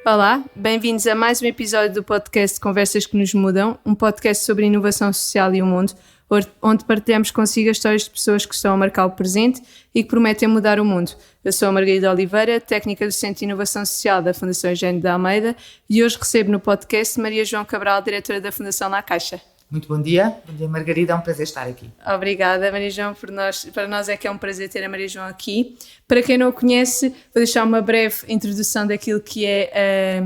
Olá, bem-vindos a mais um episódio do podcast Conversas que nos Mudam, um podcast sobre inovação social e o mundo, onde partilhamos consigo as histórias de pessoas que estão a marcar o presente e que prometem mudar o mundo. Eu sou a Margarida Oliveira, técnica do Centro de Inovação Social da Fundação Eugênio de Almeida, e hoje recebo no podcast Maria João Cabral, diretora da Fundação La Caixa. Muito bom dia Margarida, é um prazer estar aqui. Obrigada, Maria João, para nós é que é um prazer ter a Maria João aqui. Para quem não a conhece, vou deixar uma breve introdução daquilo que é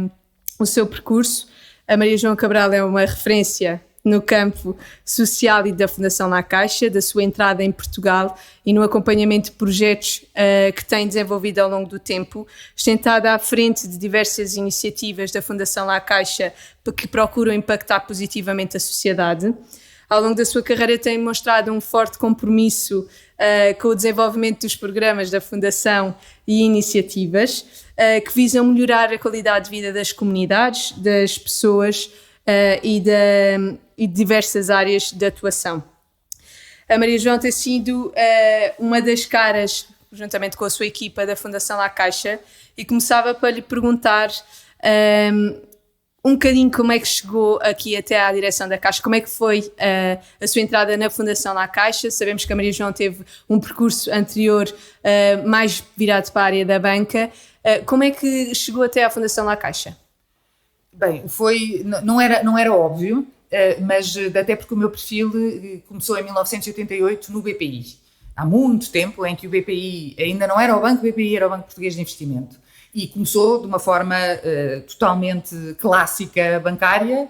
o seu percurso. A Maria João Cabral é uma referência no campo social e da Fundação La Caixa, da sua entrada em Portugal e no acompanhamento de projetos que tem desenvolvido ao longo do tempo, sentada à frente de diversas iniciativas da Fundação La Caixa que procuram impactar positivamente a sociedade. Ao longo da sua carreira tem mostrado um forte compromisso com o desenvolvimento dos programas da Fundação e iniciativas que visam melhorar a qualidade de vida das comunidades, das pessoas e de diversas áreas de atuação. A Maria João tem sido uma das caras, juntamente com a sua equipa da Fundação La Caixa, e começava para lhe perguntar um bocadinho como é que chegou aqui até à direção da Caixa, como é que foi a sua entrada na Fundação La Caixa. Sabemos que a Maria João teve um percurso anterior mais virado para a área da banca. Como é que chegou até à Fundação La Caixa? Bem, não era óbvio, mas até porque o meu perfil começou em 1988 no BPI. Há muito tempo em que o BPI ainda não era o Banco BPI, era o Banco Português de Investimento. E começou de uma forma totalmente clássica bancária,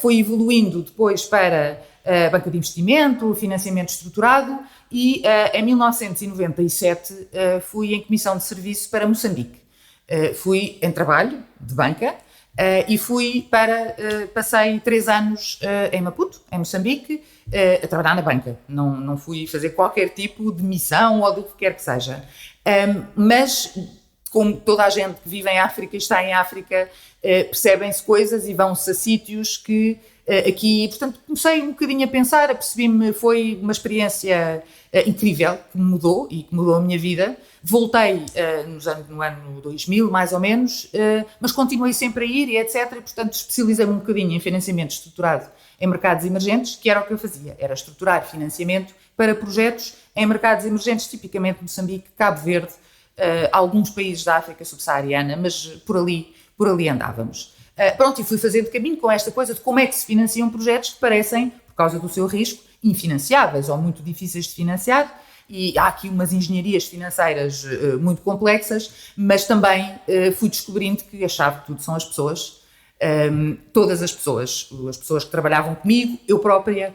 foi evoluindo depois para a banca de investimento, financiamento estruturado e em 1997 fui em comissão de serviço para Moçambique. Fui em trabalho de banca e passei 3 anos em Maputo, em Moçambique, a trabalhar na banca. Não fui fazer qualquer tipo de missão ou do que quer que seja. Mas como toda a gente que vive em África e está em África, percebem-se coisas e vão-se a sítios que aqui... Portanto, comecei um bocadinho a pensar, apercebi-me, foi uma experiência incrível, que me mudou e que mudou a minha vida. Voltei no ano 2000, mais ou menos, mas continuei sempre a ir e etc. E, portanto, especializei-me um bocadinho em financiamento estruturado em mercados emergentes, que era o que eu fazia, era estruturar financiamento para projetos em mercados emergentes, tipicamente Moçambique, Cabo Verde, alguns países da África subsaariana, mas por ali andávamos. E fui fazendo caminho com esta coisa de como é que se financiam projetos que parecem, por causa do seu risco, infinanciáveis ou muito difíceis de financiar, e há aqui umas engenharias financeiras muito complexas, mas também fui descobrindo que a chave de tudo são as pessoas, todas as pessoas que trabalhavam comigo, eu própria,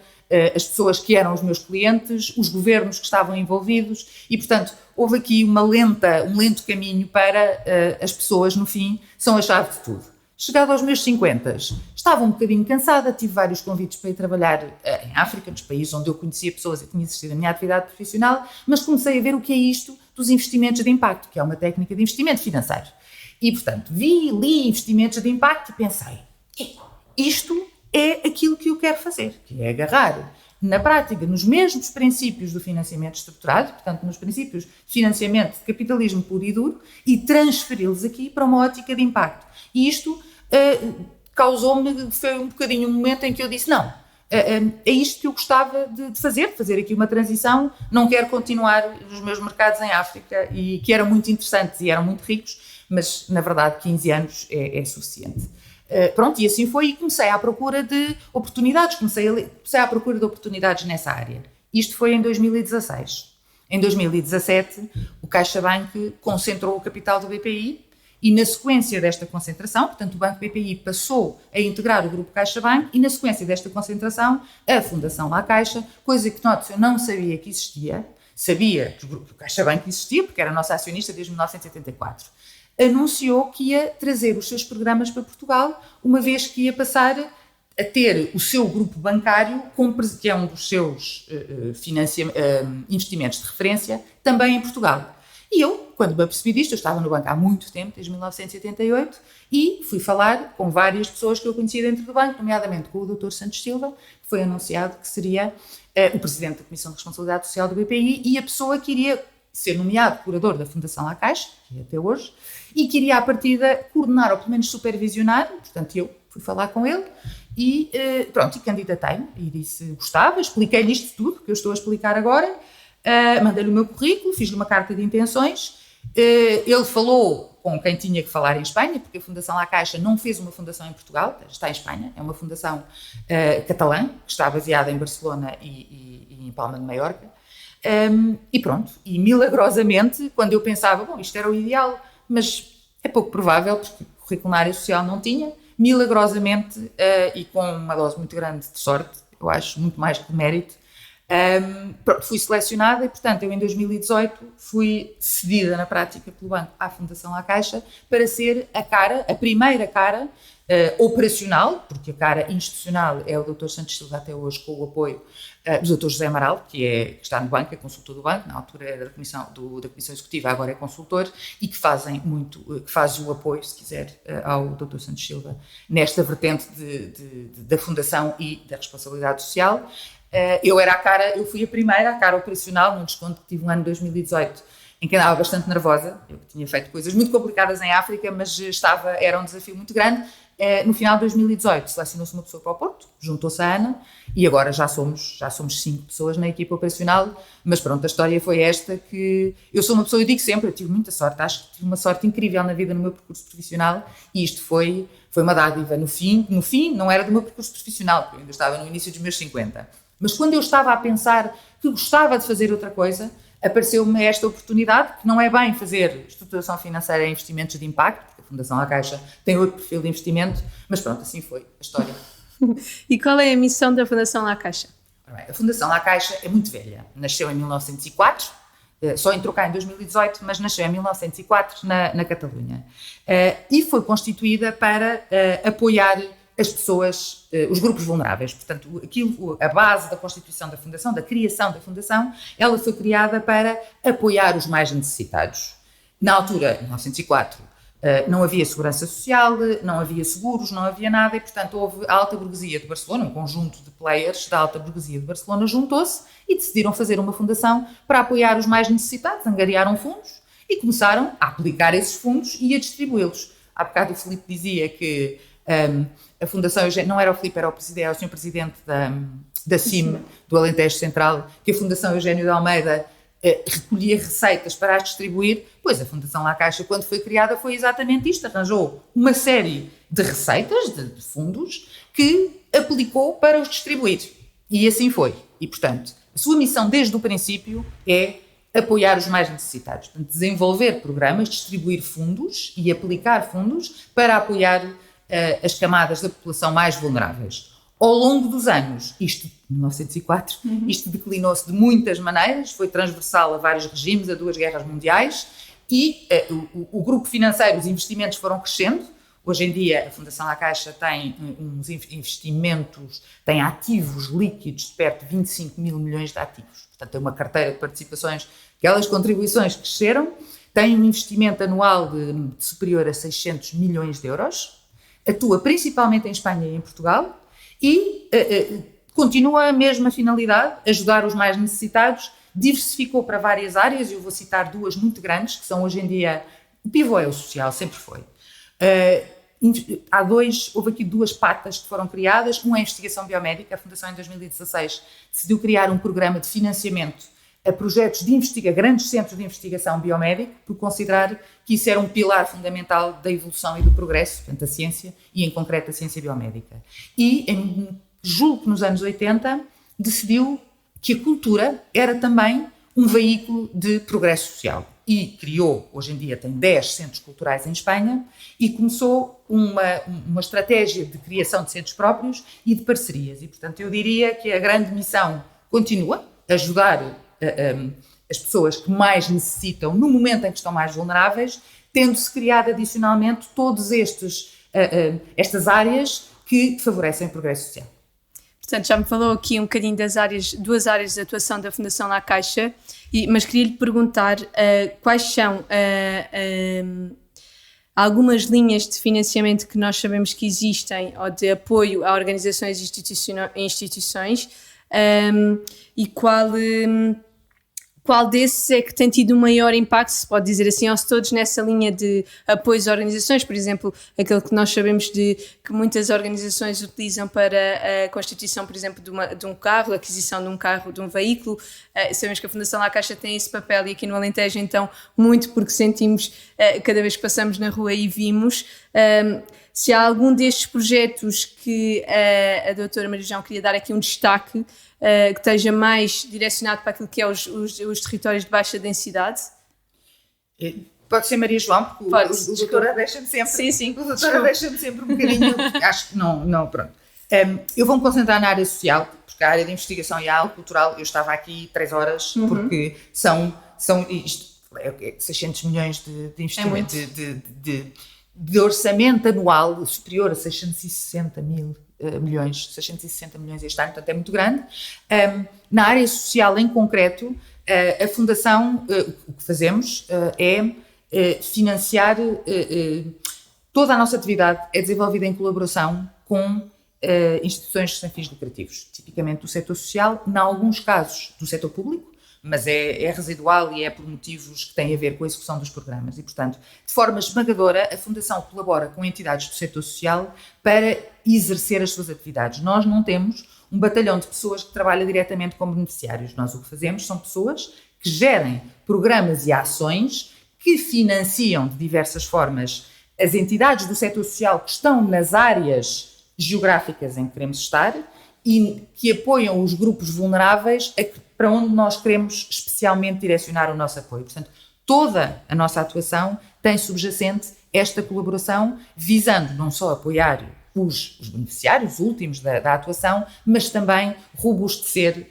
as pessoas que eram os meus clientes, os governos que estavam envolvidos e, portanto, houve aqui um lento caminho para as pessoas, no fim, são a chave de tudo. Chegado aos meus 50, estava um bocadinho cansada, tive vários convites para ir trabalhar em África, nos países onde eu conhecia pessoas e tinha existido a minha atividade profissional, mas comecei a ver o que é isto dos investimentos de impacto, que é uma técnica de investimento financeiro. E, portanto, li investimentos de impacto e pensei, isto é aquilo que eu quero fazer, que é agarrar na prática nos mesmos princípios do financiamento estruturado, portanto nos princípios de financiamento de capitalismo puro e duro, e transferi-los aqui para uma ótica de impacto. E isto foi um bocadinho um momento em que eu disse, não, é isto que eu gostava de fazer aqui uma transição, não quero continuar nos meus mercados em África, e que eram muito interessantes e eram muito ricos, mas na verdade 15 anos é suficiente. E assim foi, e comecei à procura de oportunidades, comecei à procura de oportunidades nessa área. Isto foi em 2016. Em 2017, o CaixaBank concentrou o capital do BPI e na sequência desta concentração, portanto o Banco BPI passou a integrar o grupo CaixaBank e na sequência desta concentração, a Fundação La Caixa, coisa que eu não sabia que existia, sabia que o CaixaBank existia, porque era nossa acionista desde 1984, anunciou que ia trazer os seus programas para Portugal, uma vez que ia passar a ter o seu grupo bancário, que é um dos seus investimentos de referência, também em Portugal. E eu, quando me apercebi disto, eu estava no banco há muito tempo, desde 1988, e fui falar com várias pessoas que eu conhecia dentro do banco, nomeadamente com o Dr. Santos Silva, que foi anunciado que seria o Presidente da Comissão de Responsabilidade Social do BPI e a pessoa que iria ser nomeado curador da Fundação La Caixa, que é até hoje, e queria à partida coordenar ou pelo menos supervisionar, portanto eu fui falar com ele e pronto, e candidatei-me e disse gostava, expliquei-lhe isto tudo que eu estou a explicar agora, mandei-lhe o meu currículo, fiz-lhe uma carta de intenções, ele falou com quem tinha que falar em Espanha, porque a Fundação La Caixa não fez uma fundação em Portugal, está em Espanha, é uma fundação catalã, que está baseada em Barcelona e em Palma de Maiorca, e pronto, e milagrosamente, quando eu pensava, bom, isto era o ideal, mas é pouco provável, porque currículo na área social não tinha, milagrosamente, e com uma dose muito grande de sorte, eu acho, muito mais que de mérito, fui selecionada e, portanto, eu em 2018 fui cedida na prática pelo banco à Fundação La Caixa para ser a primeira cara operacional, porque a cara institucional é o Dr. Santos Silva até hoje, com o apoio do Dr. José Amaral, que está no banco, é consultor do banco, na altura era da Comissão Executiva, agora é consultor, e que faz o apoio, se quiser, ao Dr. Santos Silva nesta vertente da Fundação e da responsabilidade social. Eu fui a primeira, a cara operacional, num desconto que tive no ano de 2018, em que andava bastante nervosa. Eu tinha feito coisas muito complicadas em África, mas era um desafio muito grande. No final de 2018 selecionou-se uma pessoa para o Porto, juntou-se a Ana, e agora já somos 5 pessoas na equipa operacional, mas pronto, a história foi esta, que eu sou uma pessoa, eu digo sempre, eu tive muita sorte, acho que tive uma sorte incrível na vida, no meu percurso profissional, e isto foi uma dádiva. No fim, não era do meu percurso profissional, porque eu ainda estava no início dos meus 50, mas quando eu estava a pensar que gostava de fazer outra coisa, apareceu-me esta oportunidade, que não é bem fazer estruturação financeira em investimentos de impacto, porque a Fundação La Caixa tem outro perfil de investimento, mas pronto, assim foi a história. E qual é a missão da Fundação La Caixa? A Fundação La Caixa é muito velha, nasceu em 1904, só entrou cá em 2018, mas nasceu em 1904 na Catalunha, e foi constituída para apoiar as pessoas, os grupos vulneráveis. Portanto, a base da constituição da Fundação, da criação da Fundação, ela foi criada para apoiar os mais necessitados. Na altura, em 1904, não havia segurança social, não havia seguros, não havia nada, e, portanto, houve a alta burguesia de Barcelona, um conjunto de players da alta burguesia de Barcelona juntou-se e decidiram fazer uma fundação para apoiar os mais necessitados, angariaram fundos e começaram a aplicar esses fundos e a distribuí-los. Há bocado o Filipe dizia que a Fundação Eugênio, não era o Filipe, era o Sr. Presidente da CIM, do Alentejo Central, que a Fundação Eugênio de Almeida recolhia receitas para as distribuir. Pois a Fundação La Caixa, quando foi criada, foi exatamente isto, arranjou uma série de receitas, de fundos, que aplicou para os distribuir. E assim foi. E, portanto, a sua missão desde o princípio é apoiar os mais necessitados. Portanto, desenvolver programas, distribuir fundos e aplicar fundos para apoiar as camadas da população mais vulneráveis. Ao longo dos anos, isto, 1904, isto declinou-se de muitas maneiras, foi transversal a vários regimes, a 2 guerras mundiais, e o grupo financeiro, os investimentos foram crescendo. Hoje em dia, a Fundação La Caixa tem uns investimentos, tem ativos líquidos de perto de 25 mil milhões de ativos. Portanto, tem uma carteira de participações, aquelas contribuições cresceram, tem um investimento anual de superior a 600 milhões de euros, atua principalmente em Espanha e em Portugal e continua a mesma finalidade, ajudar os mais necessitados, diversificou para várias áreas, e eu vou citar 2 muito grandes, que são hoje em dia, o pivô é o social, sempre foi. Houve aqui 2 patas que foram criadas, uma é a investigação biomédica. A Fundação em 2016 decidiu criar um programa de financiamento a projetos grandes centros de investigação biomédica, por considerar que isso era um pilar fundamental da evolução e do progresso, portanto a ciência, e em concreto a ciência biomédica. E, julgo que nos anos 80, decidiu que a cultura era também um veículo de progresso social. E criou, hoje em dia tem 10 centros culturais em Espanha, e começou uma estratégia de criação de centros próprios e de parcerias. E, portanto, eu diria que a grande missão continua, ajudar as pessoas que mais necessitam no momento em que estão mais vulneráveis, tendo-se criado adicionalmente todas estas áreas que favorecem o progresso social. Portanto, já me falou aqui um bocadinho das 2 áreas de atuação da Fundação La Caixa, mas queria-lhe perguntar quais são algumas linhas de financiamento que nós sabemos que existem, ou de apoio a organizações e instituições, e quais qual desses é que tem tido o maior impacto, se pode dizer assim, ou se todos nessa linha de apoio às organizações, por exemplo, aquele que nós sabemos que muitas organizações utilizam para a constituição, por exemplo, de um carro, a aquisição de um carro, de um veículo. Sabemos que a Fundação La Caixa tem esse papel e aqui no Alentejo, então, muito porque sentimos cada vez que passamos na rua e vimos. Se há algum destes projetos que a doutora Maria João queria dar aqui um destaque, que esteja mais direcionado para aquilo que é os territórios de baixa densidade? Pode ser Maria João, porque o doutora deixa-me sempre. Sim. O doutora deixa-me sempre um bocadinho. Acho que não, pronto. Eu vou-me concentrar na área social, porque a área de investigação e a área cultural, eu estava aqui 3 horas, porque são 600 milhões de investimento, de orçamento anual superior a 660 milhões este ano, portanto é muito grande. Na área social em concreto, a Fundação, o que fazemos é financiar toda a nossa atividade, é desenvolvida em colaboração com instituições sem fins lucrativos, tipicamente do setor social, em alguns casos do setor público, mas é residual e é por motivos que têm a ver com a execução dos programas e, portanto, de forma esmagadora, a Fundação colabora com entidades do setor social para exercer as suas atividades. Nós não temos um batalhão de pessoas que trabalha diretamente com beneficiários. Nós o que fazemos são pessoas que gerem programas e ações que financiam de diversas formas as entidades do setor social que estão nas áreas geográficas em que queremos estar e que apoiam os grupos vulneráveis para onde nós queremos especialmente direcionar o nosso apoio. Portanto, toda a nossa atuação tem subjacente esta colaboração, visando não só apoiar os beneficiários últimos da atuação, mas também robustecer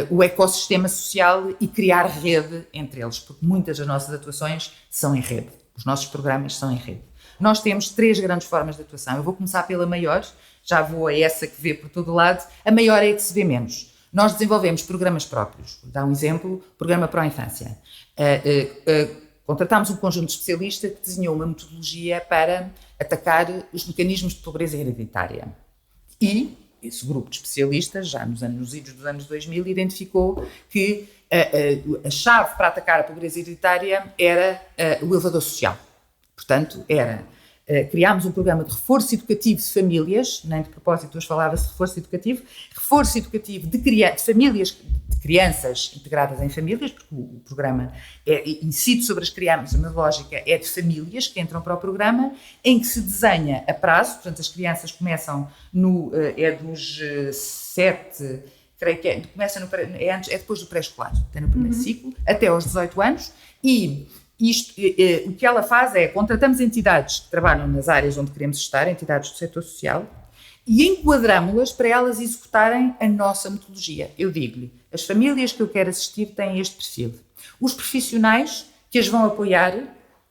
o ecossistema social e criar rede entre eles, porque muitas das nossas atuações são em rede, os nossos programas são em rede. Nós temos 3 grandes formas de atuação. Eu vou começar pela maior, já vou a essa que vê por todo lado. A maior é a que se vê menos. Nós desenvolvemos programas próprios. Vou dar um exemplo, programa para a infância. Contratámos um conjunto de especialistas que desenhou uma metodologia para atacar os mecanismos de pobreza hereditária. E esse grupo de especialistas, já nos idos dos anos 2000, identificou que a chave para atacar a pobreza hereditária era o elevador social. Portanto, criámos um programa de reforço educativo de famílias, nem de propósito hoje falava-se de reforço educativo de famílias, de crianças integradas em famílias, porque o programa incide sobre as crianças, a lógica é de famílias que entram para o programa, em que se desenha a prazo, portanto as crianças começam dos 7, creio que é depois do pré-escolar, até no primeiro ciclo, até aos 18 anos, e o que ela faz é, contratamos entidades que trabalham nas áreas onde queremos estar, entidades do setor social, e enquadramos-las para elas executarem a nossa metodologia. Eu digo-lhe, as famílias que eu quero assistir têm este perfil. Os profissionais que as vão apoiar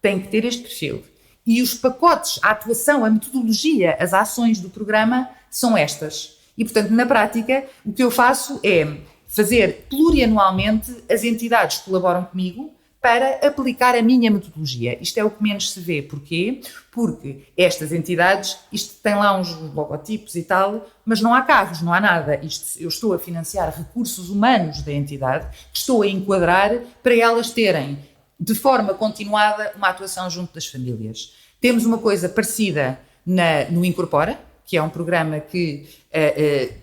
têm que ter este perfil. E os pacotes, a atuação, a metodologia, as ações do programa são estas. E, portanto, na prática, o que eu faço é fazer plurianualmente, as entidades colaboram comigo para aplicar a minha metodologia. Isto é o que menos se vê. Porquê? Porque estas entidades, isto tem lá uns logotipos e tal, mas não há carros, não há nada. Eu estou a financiar recursos humanos da entidade, que estou a enquadrar para elas terem, de forma continuada, uma atuação junto das famílias. Temos uma coisa parecida no Incorpora, que é um programa que,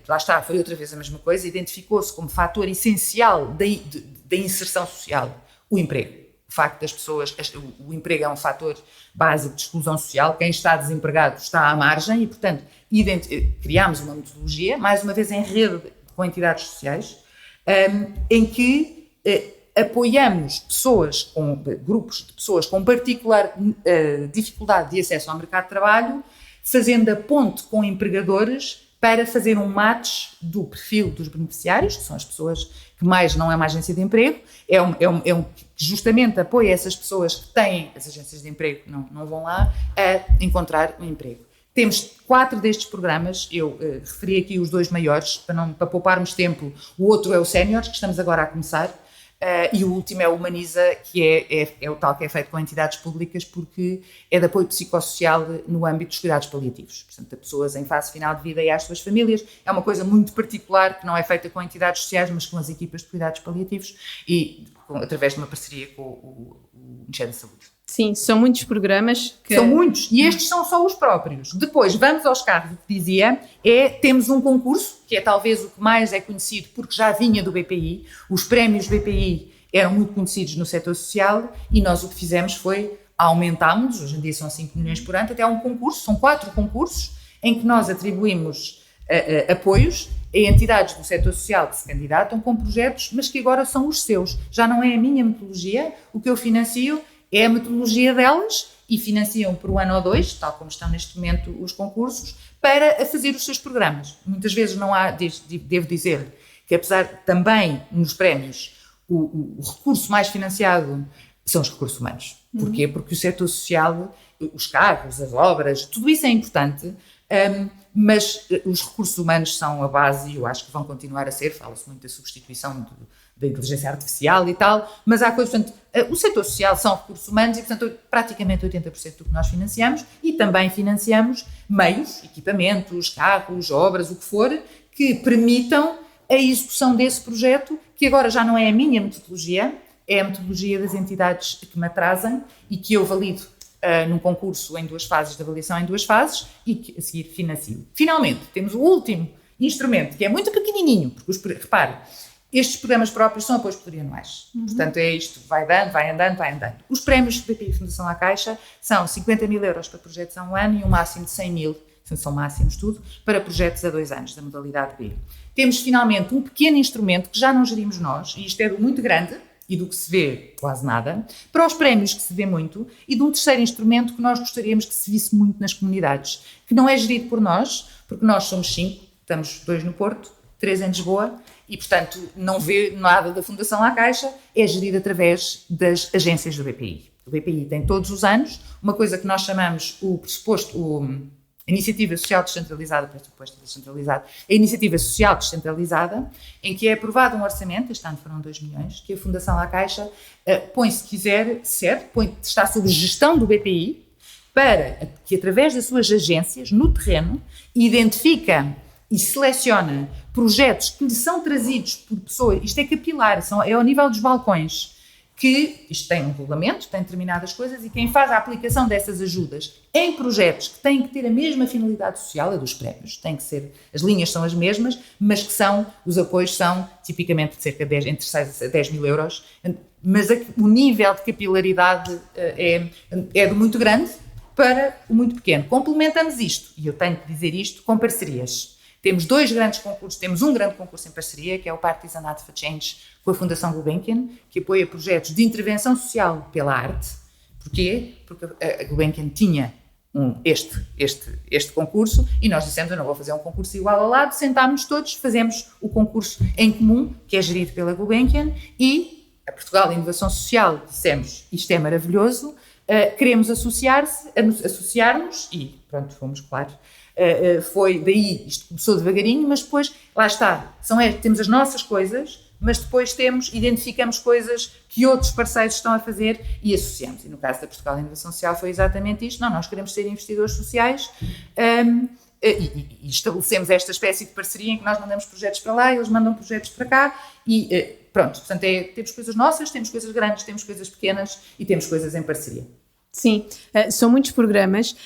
lá está, foi outra vez a mesma coisa, identificou-se como fator essencial da inserção social. O emprego. O facto das pessoas, o emprego é um fator básico de exclusão social, quem está desempregado está à margem e, portanto, criámos uma metodologia, mais uma vez em rede com entidades sociais, em que apoiamos grupos de pessoas com particular dificuldade de acesso ao mercado de trabalho, fazendo a ponte com empregadores para fazer um match do perfil dos beneficiários, que são as pessoas que mais não é uma agência de emprego, justamente apoia essas pessoas que têm, as agências de emprego não vão lá, a encontrar um emprego. Temos 4 destes programas, eu referi aqui os 2 maiores, para pouparmos tempo, o outro é o Séniores, que estamos agora a começar, E o último é o Humaniza, que é o tal que é feito com entidades públicas, porque é de apoio psicossocial no âmbito dos cuidados paliativos. Portanto, a pessoas em fase final de vida e às suas famílias. É uma coisa muito particular, que não é feita com entidades sociais, mas com as equipas de cuidados paliativos e através de uma parceria com o Ministério da Saúde. Sim, são muitos programas. São muitos, e estes são só os próprios. Depois, vamos aos carros, o que dizia, temos um concurso, que é talvez o que mais é conhecido, porque já vinha do BPI, os prémios BPI eram muito conhecidos no setor social, e nós o que fizemos foi aumentámos, hoje em dia são 5 milhões por ano, até um concurso, são 4 concursos, em que nós atribuímos apoios a entidades do setor social que se candidatam com projetos, mas que agora são os seus. Já não é a minha metodologia, o que eu financio é a metodologia delas e financiam por um ano ou 2, tal como estão neste momento os concursos, para fazer os seus programas. Muitas vezes não há, devo dizer, que apesar também nos prémios, o recurso mais financiado são os recursos humanos. Porquê? Porque o setor social, os carros, as obras, tudo isso é importante, mas os recursos humanos são a base e eu acho que vão continuar a ser, fala-se muito da substituição da inteligência artificial e tal, mas há coisas, portanto, o setor social são recursos humanos e, portanto, praticamente 80% do que nós financiamos e também financiamos meios, equipamentos, carros, obras, o que for, que permitam a execução desse projeto, que agora já não é a minha metodologia, é a metodologia das entidades que me atrasam e que eu valido num concurso em 2 fases, de avaliação em 2 fases, e que a seguir financio. Finalmente, temos o último instrumento, que é muito pequenininho, porque, repare, estes programas próprios são apoios plurianuais. Portanto, é isto, vai dando, vai andando, vai andando. Os prémios do BPI Fundação La Caixa são 50 mil euros para projetos a 1 ano e um máximo de 100 mil, são máximos tudo, para projetos a 2 anos, da modalidade B. Temos, finalmente, um pequeno instrumento que já não gerimos nós, e isto é do muito grande, e do que se vê quase nada, para os prémios que se vê muito, e de um terceiro instrumento que nós gostaríamos que se visse muito nas comunidades, que não é gerido por nós, porque nós somos 5, estamos 2 no Porto, 3 em Lisboa, e, portanto, não vê nada da Fundação La Caixa, é gerido através das agências do BPI. O BPI tem todos os anos uma coisa que nós chamamos a Iniciativa Social Descentralizada, a Iniciativa Social Descentralizada, em que é aprovado um orçamento, este ano foram 2 milhões, que a Fundação La Caixa põe, se quiser, está sob gestão do BPI, para que, através das suas agências, no terreno, identifica e seleciona projetos que lhe são trazidos por pessoas, isto é capilar, é ao nível dos balcões, que isto tem um regulamento, tem determinadas coisas, e quem faz a aplicação dessas ajudas em projetos que têm que ter a mesma finalidade social, a dos prémios, tem que ser, as linhas são as mesmas, mas que os apoios são tipicamente de cerca de entre 6 a 10 mil euros, mas o nível de capilaridade é do muito grande para o muito pequeno. Complementamos isto, e eu tenho que dizer isto, com parcerias. Temos 2 grandes concursos, temos um grande concurso em parceria, que é o Partizanate for Change, com a Fundação Gulbenkian, que apoia projetos de intervenção social pela arte. Porquê? Porque a Gulbenkian tinha este concurso e nós dissemos, eu não vou fazer um concurso igual ao lado, sentámos-nos todos, fazemos o concurso em comum, que é gerido pela Gulbenkian, e a Portugal Inovação Social dissemos, isto é maravilhoso, queremos associar-nos e pronto, fomos, claro. Foi daí, isto começou devagarinho, mas depois, lá está, temos as nossas coisas, mas depois identificamos coisas que outros parceiros estão a fazer e associamos. E no caso da Portugal Inovação Social foi exatamente isto. Não, nós queremos ser investidores sociais e estabelecemos esta espécie de parceria em que nós mandamos projetos para lá, eles mandam projetos para cá e pronto. Portanto, temos coisas nossas, temos coisas grandes, temos coisas pequenas e temos coisas em parceria. Sim, são muitos programas.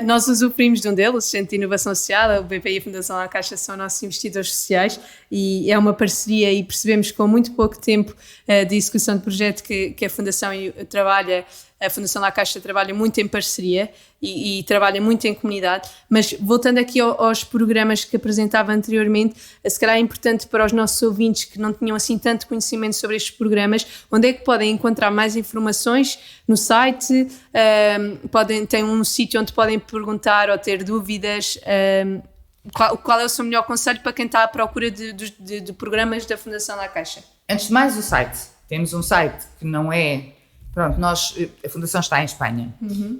Nós usufruímos de um deles, o Centro de Inovação Social, o BPI e a Fundação La Caixa são nossos investidores sociais e é uma parceria e percebemos que com muito pouco tempo de execução de projeto que a Fundação trabalha, a Fundação La Caixa trabalha muito em parceria e trabalha muito em comunidade, mas voltando aqui aos programas que apresentava anteriormente, se calhar é importante para os nossos ouvintes que não tinham assim tanto conhecimento sobre estes programas, onde é que podem encontrar mais informações? No site, tem um sítio onde podem perguntar ou ter dúvidas, qual é o seu melhor conselho para quem está à procura de programas da Fundação La Caixa? Antes de mais, o site. Temos um site que não é... Pronto, a Fundação está em Espanha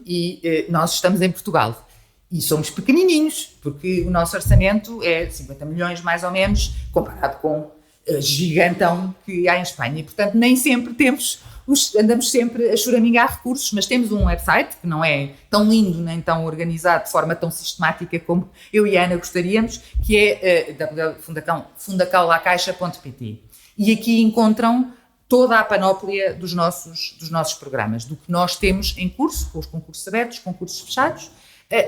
e nós estamos em Portugal e somos pequenininhos, porque o nosso orçamento é 50 milhões mais ou menos, comparado com gigantão que há em Espanha. E, portanto, nem sempre andamos sempre a choramingar recursos, mas temos um website que não é tão lindo nem tão organizado de forma tão sistemática como eu e a Ana gostaríamos, que é www.fundacaulacaixa.pt. E aqui encontram toda a panóplia dos nossos programas, do que nós temos em curso, com os concursos abertos, concursos fechados.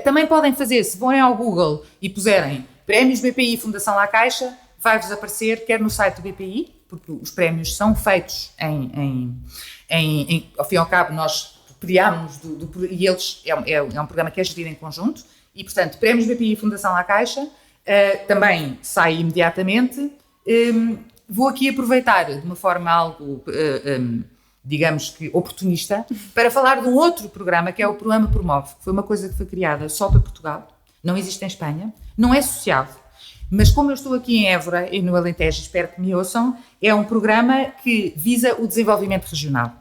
Também podem fazer, se forem ao Google e puserem Prémios BPI Fundação La Caixa, vai-vos aparecer, quer no site do BPI, porque os prémios são feitos ao fim e ao cabo, nós criámos e eles, é um programa que é gerido em conjunto, e, portanto, Prémios BPI Fundação La Caixa também sai imediatamente. Vou aqui aproveitar de uma forma algo, digamos que oportunista, para falar de um outro programa, que é o Programa Promove, que foi uma coisa que foi criada só para Portugal, não existe em Espanha, não é associado, mas como eu estou aqui em Évora e no Alentejo, espero que me ouçam, é um programa que visa o desenvolvimento regional.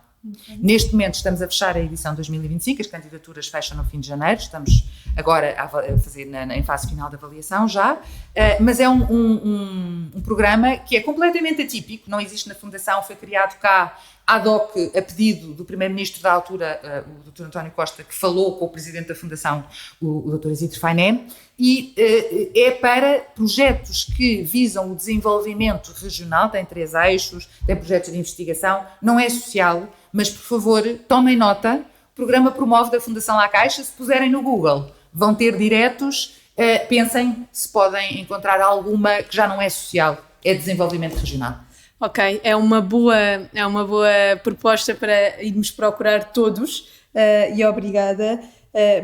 Neste momento estamos a fechar a edição 2025, as candidaturas fecham no fim de janeiro, estamos agora a fazer em fase final de avaliação já, mas é um programa que é completamente atípico, não existe na Fundação, foi criado cá ad hoc a pedido do primeiro-ministro da altura, o Dr. António Costa, que falou com o presidente da Fundação, o Dr. Isidro Fainé, e é para projetos que visam o desenvolvimento regional, tem 3 eixos, tem projetos de investigação, não é social, mas por favor tomem nota, o programa Promove da Fundação La Caixa, se puserem no Google, vão ter diretos, pensem se podem encontrar alguma que já não é social, é desenvolvimento regional. Ok, é uma boa proposta para irmos procurar todos e obrigada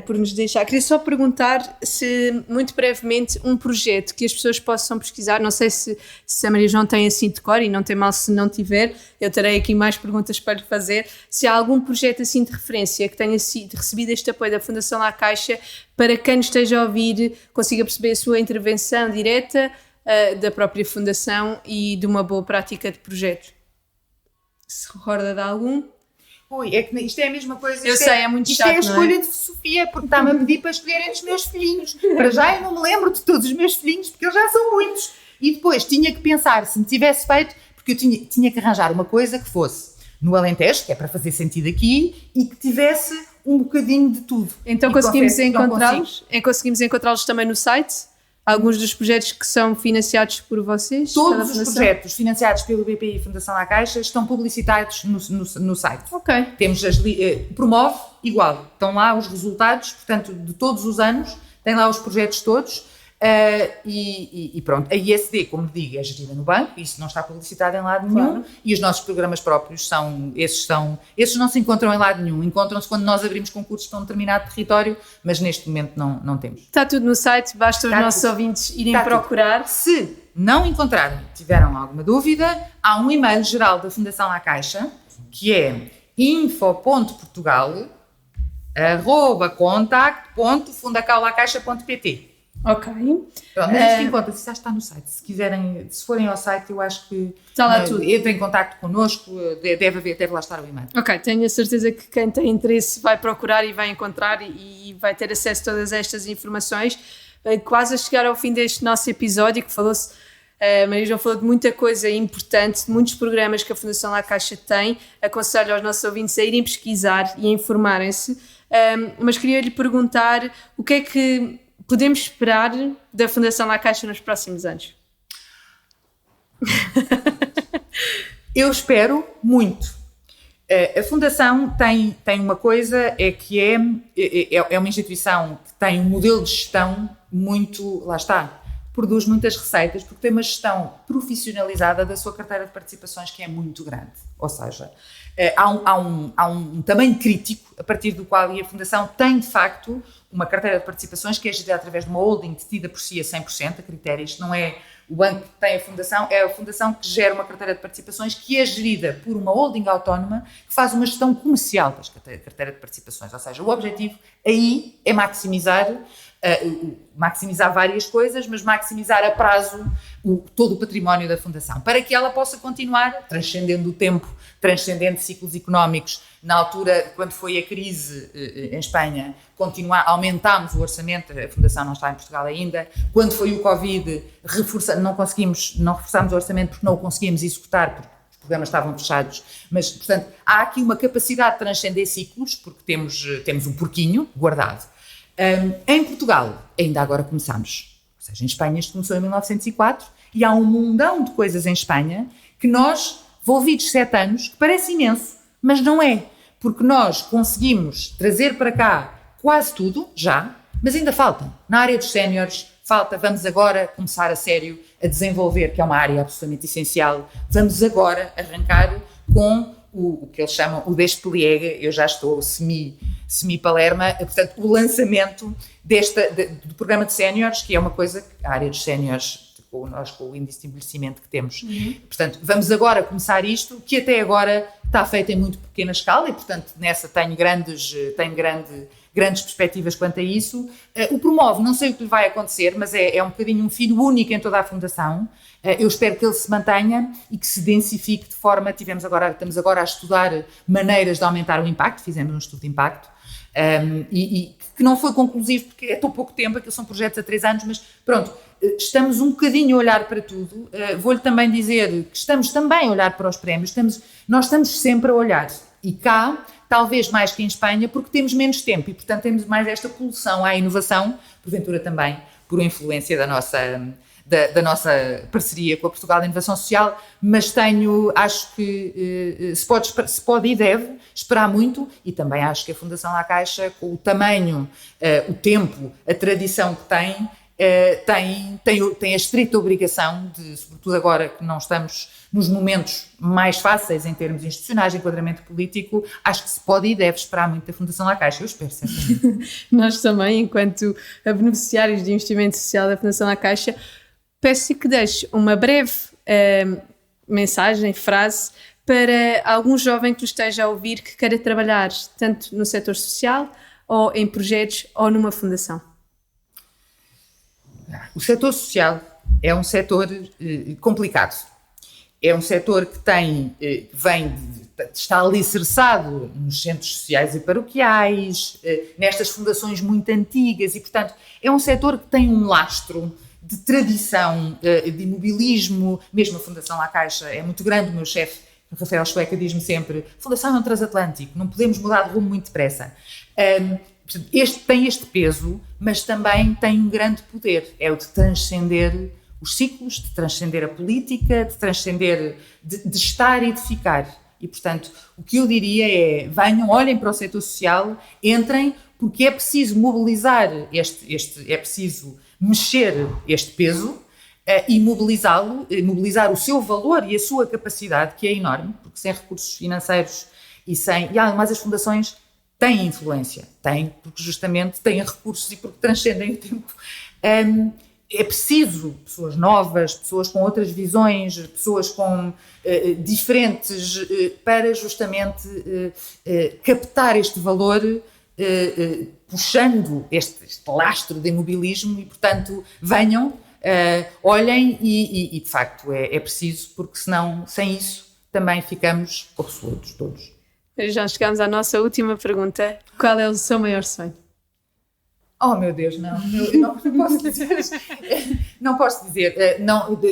por nos deixar. Queria só perguntar se, muito brevemente, um projeto que as pessoas possam pesquisar, não sei se a Maria João tem assim de cor e não tem mal se não tiver, eu terei aqui mais perguntas para lhe fazer, se há algum projeto assim de referência que tenha recebido este apoio da Fundação La Caixa para quem nos esteja a ouvir consiga perceber a sua intervenção direta da própria Fundação e de uma boa prática de projeto. Se recorda de algum? Ui, é que isto é a mesma coisa. Eu sei, é muito chato, isto é a escolha de Sofia, porque está-me a pedir para escolherem os meus filhinhos. Para já eu não me lembro de todos os meus filhinhos, porque eles já são muitos. E depois tinha que pensar, se me tivesse feito, porque eu tinha que arranjar uma coisa que fosse no Alentejo, que é para fazer sentido aqui, e que tivesse um bocadinho de tudo. Então conseguimos encontrá-los também no site? Alguns dos projetos que são financiados por vocês? Todos os projetos financiados pelo BPI Fundação La Caixa estão publicitados no site. Ok. Temos Promove, igual. Estão lá os resultados, portanto, de todos os anos, tem lá os projetos todos. E pronto, a ISD, como digo, é gerida no banco, isso não está publicitado em lado nenhum, claro. E os nossos programas próprios esses não se encontram em lado nenhum, encontram-se quando nós abrimos concursos para um determinado território, mas neste momento não temos. Está tudo no site, basta os nossos ouvintes irem procurar. Tudo. Se não encontrarem, tiveram alguma dúvida, há um e-mail geral da Fundação La Caixa, que é info.portugal@contact.fundacaulacaixa.pt. Ok. Pronto, mas isto encontra-se, já está no site. Se quiserem, se forem ao site, eu acho que está lá tudo. Entrem em contacto connosco, deve lá estar o e-mail. Ok, tenho a certeza que quem tem interesse vai procurar e vai encontrar e vai ter acesso a todas estas informações. Quase a chegar ao fim deste nosso episódio, que falou-se, a Maria João falou de muita coisa importante, de muitos programas que a Fundação La Caixa tem. Aconselho aos nossos ouvintes a irem pesquisar e a informarem-se. Mas queria-lhe perguntar o que é que podemos esperar da Fundação La Caixa nos próximos anos? Eu espero muito. A Fundação tem uma coisa, que é uma instituição que tem um modelo de gestão muito, lá está, produz muitas receitas, porque tem uma gestão profissionalizada da sua carteira de participações que é muito grande. Ou seja, há um tamanho crítico a partir do qual a Fundação tem, de facto, uma carteira de participações que é gerida através de uma holding detida por si a 100%, a critério. Isto não é o banco que tem a Fundação, é a Fundação que gera uma carteira de participações que é gerida por uma holding autónoma que faz uma gestão comercial da carteira de participações. Ou seja, o objetivo aí é maximizar maximizar várias coisas, mas maximizar a prazo todo o património da Fundação, para que ela possa continuar transcendendo o tempo, transcendendo ciclos económicos. Na altura, quando foi a crise em Espanha, aumentámos o orçamento, a Fundação não está em Portugal ainda. Quando foi o Covid, não reforçámos o orçamento porque não o conseguíamos executar, porque os programas estavam fechados. Mas, portanto, há aqui uma capacidade de transcender ciclos, porque temos um porquinho guardado. Em Portugal, ainda agora começamos. Ou seja, em Espanha isto começou em 1904 e há um mundão de coisas em Espanha que nós, envolvidos 7 anos, que parece imenso, mas não é. Porque nós conseguimos trazer para cá quase tudo, já, mas ainda falta. Na área dos séniores, vamos agora começar a sério a desenvolver, que é uma área absolutamente essencial, vamos agora arrancar com o que eles chamam o despliegue, eu já estou semi-palerma, portanto, o lançamento do programa de séniores, que é uma coisa que a área dos séniores, com o índice de envelhecimento que temos. Portanto, vamos agora começar isto, que até agora está feito em muito pequena escala e, portanto, nessa tenho grandes perspectivas quanto a isso. O Promove, não sei o que lhe vai acontecer, mas é um bocadinho um filho único em toda a Fundação. Eu espero que ele se mantenha e que se densifique de forma... Estamos agora a estudar maneiras de aumentar o impacto, fizemos um estudo de impacto, e que não foi conclusivo porque é tão pouco tempo, aqueles são projetos a 3 anos, mas pronto, estamos um bocadinho a olhar para tudo. Vou-lhe também dizer que estamos também a olhar para os prémios, nós estamos sempre a olhar, e cá, talvez mais que em Espanha, porque temos menos tempo e, portanto, temos mais esta pulsão à inovação, porventura também por influência da nossa parceria com a Portugal de Inovação Social, mas acho que se pode e deve esperar muito, e também acho que a Fundação La Caixa, com o tamanho, o tempo, a tradição que tem a estrita obrigação de, sobretudo agora que não estamos nos momentos mais fáceis em termos institucionais, de enquadramento político, acho que se pode e deve esperar muito da Fundação La Caixa, eu espero certamente. Nós também, enquanto beneficiários de investimento social da Fundação La Caixa, peço-lhe que deixe uma breve mensagem, frase, para algum jovem que nos esteja a ouvir que queira trabalhar tanto no setor social, ou em projetos, ou numa fundação. O setor social é um setor complicado. É um setor que está alicerçado nos centros sociais e paroquiais, nestas fundações muito antigas e, portanto, é um setor que tem um lastro de tradição, de imobilismo. Mesmo a Fundação La Caixa é muito grande. O meu chefe, Rafael Schweika, diz-me sempre: a Fundação é um transatlântico, não podemos mudar de rumo muito depressa. Tem este peso, mas também tem um grande poder, é o de transcender os ciclos, de transcender a política, de transcender, de estar e de ficar. E, portanto, o que eu diria é: venham, olhem para o setor social, entrem, porque é preciso mobilizar é preciso mexer este peso e mobilizar o seu valor e a sua capacidade, que é enorme, porque sem recursos financeiros e ademais as fundações têm influência, porque justamente têm recursos e porque transcendem o tempo. É preciso pessoas novas, pessoas com outras visões, pessoas com diferentes, para justamente captar este valor, puxando este lastro de imobilismo e, portanto, venham, olhem e de facto é preciso, porque senão, sem isso, também ficamos obsoletos todos. Já chegamos à nossa última pergunta. Qual é o seu maior sonho? Oh, meu Deus, não posso dizer. Não posso dizer.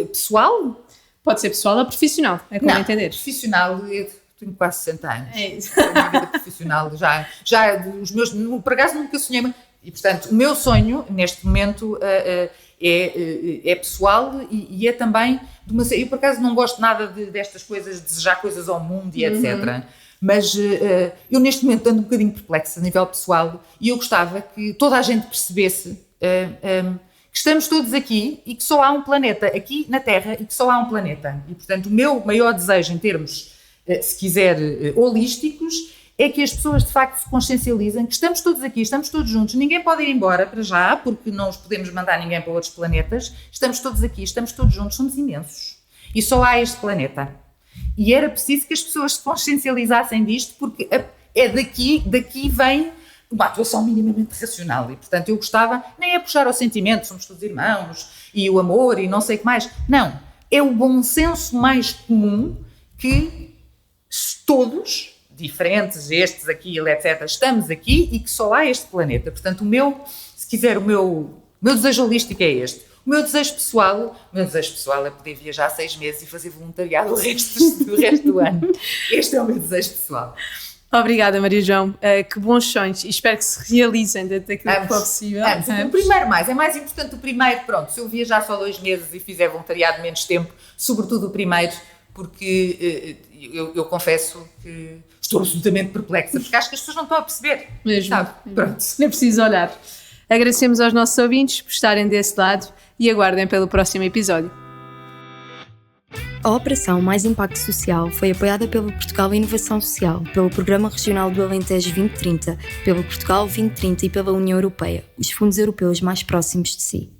Pessoal? Pode ser pessoal ou profissional, é como entender. Profissional, eu tenho quase 60 anos. É isso. A minha vida profissional já os meus, por acaso nunca sonhei, e portanto o meu sonho neste momento é pessoal e é também de uma... Eu por acaso não gosto nada destas coisas, de desejar coisas ao mundo e etc. Mas eu neste momento ando um bocadinho perplexa a nível pessoal e eu gostava que toda a gente percebesse que estamos todos aqui e que só há um planeta aqui na Terra e que só há um planeta. E, portanto, o meu maior desejo em termos, se quiser, holísticos, é que as pessoas de facto se consciencializem que estamos todos aqui, estamos todos juntos, ninguém pode ir embora para já, porque não os podemos mandar ninguém para outros planetas, estamos todos aqui, estamos todos juntos, somos imensos. E só há este planeta. E era preciso que as pessoas se consciencializassem disto, porque é daqui vem uma atuação minimamente racional. E, portanto, eu gostava, nem é puxar ao sentimento, somos todos irmãos, e o amor, e não sei o que mais. Não, é o bom senso mais comum que todos, diferentes, estes, aquilo, etc., estamos aqui e que só há este planeta. Portanto, se quiser, o meu desejo holístico é este. O meu desejo pessoal é poder viajar 6 meses e fazer voluntariado o resto do ano. Este é o meu desejo pessoal. Obrigada, Maria João. Que bons sonhos e espero que se realizem dentro daquilo que for possível. O primeiro é mais importante o primeiro, pronto, se eu viajar só 2 meses e fizer voluntariado menos tempo, sobretudo o primeiro, porque eu confesso que estou absolutamente perplexa, porque acho que as pessoas não estão a perceber. Mesmo. Sabe? Pronto. Nem preciso olhar. Agradecemos aos nossos ouvintes por estarem desse lado e aguardem pelo próximo episódio. A Operação Mais Impacto Social foi apoiada pelo Portugal Inovação Social, pelo Programa Regional do Alentejo 2030, pelo Portugal 2030 e pela União Europeia, os fundos europeus mais próximos de si.